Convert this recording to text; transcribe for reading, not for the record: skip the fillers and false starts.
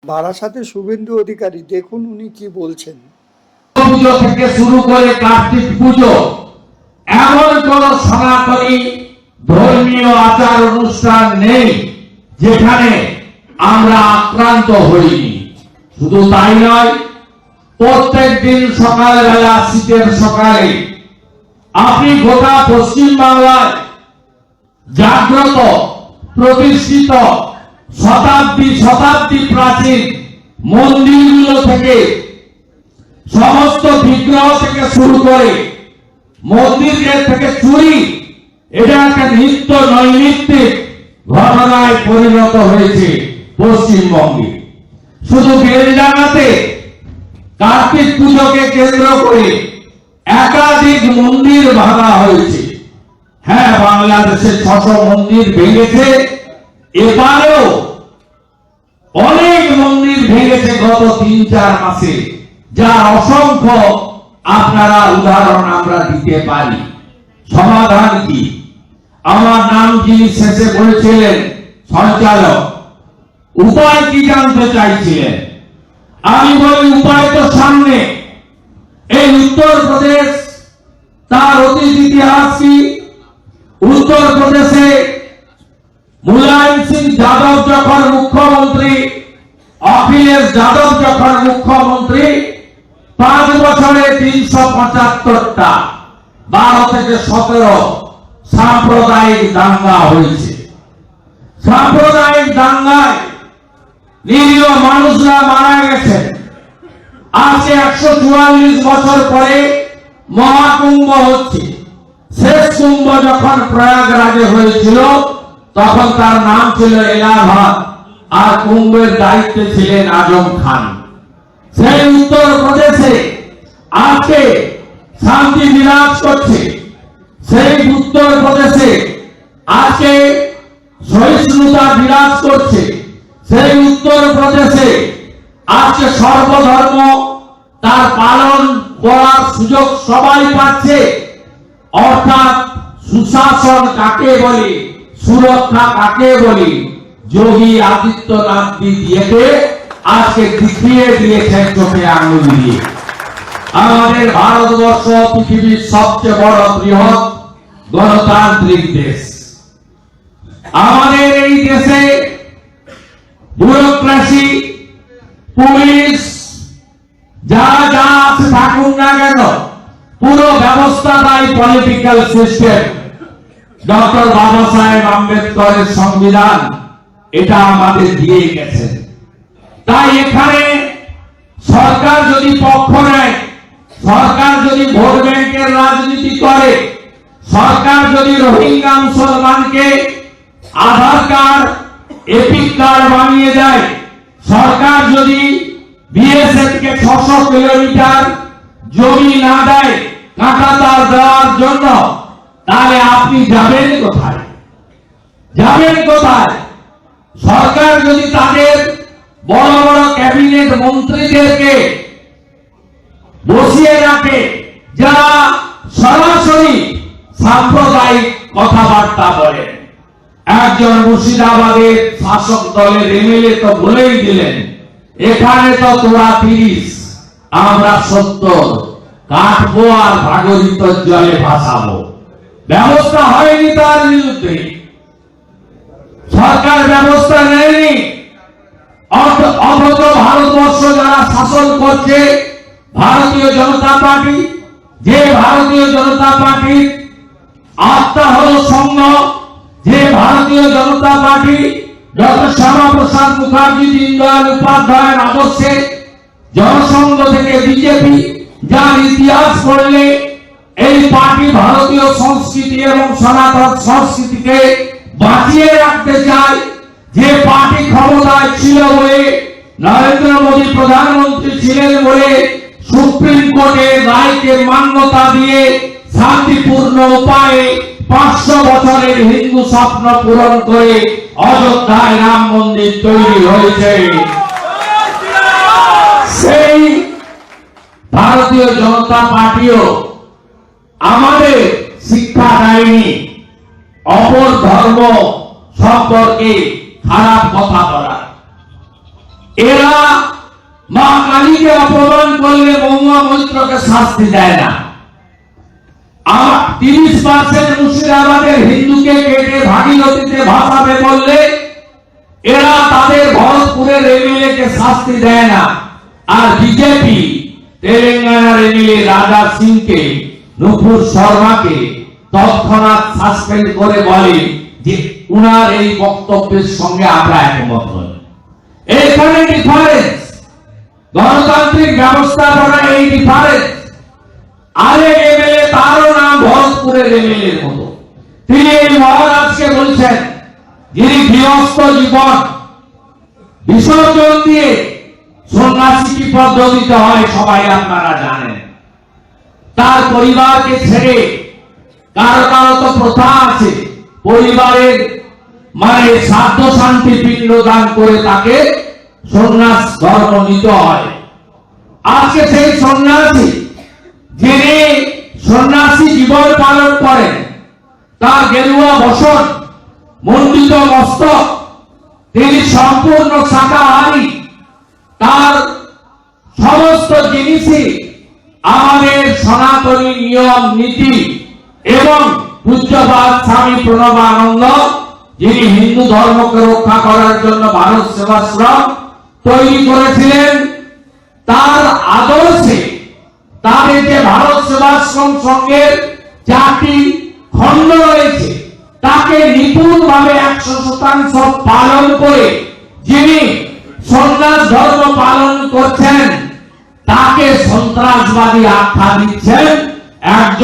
বারাসাতে শুভেন্দু অধিকারী, দেখুন উনি কি বলছেন। পুজো থেকে শুরু করে কার্তিক পুজো, এমন কোন সনাতনী ধর্মীয় আচার অনুষ্ঠান নেই যেখানে আমরা আক্রান্ত হইনি। শুধু তাই নয়, প্রত্যেক দিন সকালবেলা, শীতের সকালে আপনি গোটা পশ্চিম বাংলায় জাগ্রত, প্রতিষ্ঠিত শতাব্দী শতাব্দী প্রাচীন মন্দিরগুলো থেকে, সমস্ত বিগ্রহ থেকে শুরু করে মন্দিরের থেকে চুরি, এটা একটা নিত্য নৈমিত্তিক ঘটনায় পরিণত হয়েছে পশ্চিমবঙ্গে। শুধু বেলডাঙ্গাতে কার্তিক পুজোকে কেন্দ্র করে একাধিক মন্দির ভাঙা হয়েছে। হ্যাঁ, বাংলাদেশে 600 মন্দির ভেঙেছে, এবারেও অনেক মন্দির ভেঙেছে গত 3-4 মাসে, যার অসংখ্য আপনারা উদাহরণ আমরা দিতে পারি। সমাধান কি? আমার নাম যিনি শেষে বলেছিলেন সঞ্চালক, উপায় কি জানতে চাইছিলেন? আমি বলি উপায় তো সামনে। এই উত্তরপ্রদেশ, তার অতীত ইতিহাস কি? উত্তরপ্রদেশে মুলায়ম সিং যাদব যখন মুখ্যমন্ত্রী, অখিলেশ যাদব যখন মুখ্যমন্ত্রী, 5 বছরে 375টা 12 থেকে 17 সাম্প্রদায়িক দাঙ্গা হয়েছে। সাম্প্রদায়িক দাঙ্গায় নিরীহ মানুষরা মারা গেছে। আজকে 144 বছর পরে মহাকুম্ভ হচ্ছে। শেষ কুম্ভ যখন প্রয়াগরাজে হয়েছিল তখন তার নাম ছিল এলাহাবাদ, আর কুম্ভের দায়িত্বে ছিলেন আজম খান। সেই উত্তরপ্রদেশে আজকে শান্তি বিরাজ করছে। সেই উত্তরপ্রদেশে আজকে সহিষ্ণুতা বিরাজ করছে। সেই উত্তরপ্রদেশে আজকে সর্বধর্ম তার পালন করার সুযোগ সবাই পাচ্ছে। অর্থাৎ সুশাসন কাকে বলে, সুরক্ষা কাকে বলে, যোগী আদিত্যনাথ দিদিকে আজকে দেখিয়ে দিয়েছেন চোখে আঙুল দিয়ে। আমাদের ভারতবর্ষ পৃথিবীর সবচেয়ে বড় বৃহৎ গণতান্ত্রিক দেশ। আমাদের এই দেশে ব্যুরোক্রেসি, পুলিশ, যা যা আছে থাকুন না কেন, পুরো ব্যবস্থাটাই পলিটিক্যাল সিস্টেম। ডক্টর বাবা সাহেব আম্বেদকরের সংবিধান এটা আমাদের দিয়ে গেছেন। তাই এখানে সরকার যদি পক্ষ নেয়, সরকার যদি ভোট ব্যাংকের রাজনীতি করে, সরকার যদি রোহিঙ্গা মুসলমানকে আধার কার্ড, এপিক কার্ড বানিয়ে দেয়, সরকার যদি বিএসএফ কে 600 কিলোমিটার জমি না দেয় কাঁটাতার দেওয়ার জন্য, তাহলে আপনি যাবেন কোথায়? যাবেন কোথায়? সরকার যদি তাদের বড় বড় ক্যাবিনেট মন্ত্রীদেরকে বসিয়ে রাখে যারা সরাসরি সাম্প্রদায়িক কথাবার্তা বলেন। একজন মুর্শিদাবাদের শাসক দলের এমএলএ তো বলেই দিলেন, এখানে তো তোরা 30, আমরা 70 কাটবো আর ভাগীরথীর জলে ভাসাবো। ব্যবস্থা হয়নি তার বিরুদ্ধে, সরকার ব্যবস্থা নেয়নি। অথচ ভারতবর্ষ যারা শাসন করছে ভারতীয় জনতা পার্টি, যে ভারতীয় জনতা পার্টির আত্মা হল সংঘ, যে ভারতীয় জনতা পার্টি ডক্টর শ্যামাপ্রসাদ মুখার্জি, দীনদয়াল উপাধ্যায়ের আদর্শে জনসংঘ থেকে বিজেপি, যার ইতিহাস পড়লে এই পার্টি ভারতীয় সংস্কৃতি এবং সনাতন সংস্কৃতিকে বাঁচিয়ে রাখতে চায়। যে পার্টি ক্ষমতায় ছিল বলে, নরেন্দ্র মোদী প্রধানমন্ত্রী ছিলেন বলে সুপ্রিম কোর্টের রায়কে মান্যতা দিয়ে শান্তিপূর্ণ উপায়ে 500 বছরের হিন্দু স্বপ্ন পূরণ করে অযোধ্যায় রাম মন্দির তৈরি হয়েছে। সেই ভারতীয় জনতা পার্টিও আমাদের শিক্ষা দেয়নি অপর ধর্ম সম্পর্কে খারাপ কথা বলা। এরা মা কালীকে অপমান করলে মহুয়া মৈত্রকে শাস্তি দেয় না। আর 30% মুর্শিদাবাদের হিন্দুকে কেটে ভাগীরথীতে ভাসাবে বললে এরা তাদের ভরতপুরের এমএলএ কে শাস্তি দেয় না। আর বিজেপি তেলেঙ্গানার এমএলএ রাজা সিংকে, নুপুর শর্মাকে তৎক্ষণাৎ সাসপেন্ড করে বলে যে উনার এই বক্তব্যের সঙ্গে আমরা একমত নই। এখানে ডিফারেন্স, গণতান্ত্রিক ব্যবস্থাপনা এই ডিফারেন্স। আরেক এমএলএ, তারও নাম ভরতপুরের এমএলএ মতো, তিনি এই মহারাজকে বলছেন, যিনি গৃহস্থ জীবন বিসর্জন দিয়ে সন্ন্যাসী কি পদ্ধতিতে হয় সবাই আপনারা জানেন, তার পরিবারকে ছেড়ে, কারো কারো তো প্রথা আছে পরিবারের মানে শ্রাদ্ধ শান্তি পিণ্ডদান করে তাকে সন্ন্যাস ধর্ম নিতে হয়। আজকে সেই সন্ন্যাসী, যিনি সন্ন্যাসী জীবন পালন করেন, তার গেরুয়া বসন, মণ্ডিত মস্তক, তিনি সম্পূর্ণ শাকাহারী, তার সমস্ত জিনিসই আমাদের সনাতনী নিয়ম নীতি এবং পূজ্যপাদ স্বামী প্রণবানন্দ, যিনি হিন্দু ধর্মকে রক্ষা করার জন্য ভারত সেবাশ্রম তৈরি করেছিলেন, তার আদর্শে তাদের যে ভারত সেবাশ্রম সঙ্গের 4টি খণ্ড রয়েছে তাকে নিপুণভাবে 100% পালন করে যিনি সন্ন্যাস ধর্ম পালন করছেন তাকে সন্ত্রাসবাদী আখ্যা দিচ্ছেন। একজন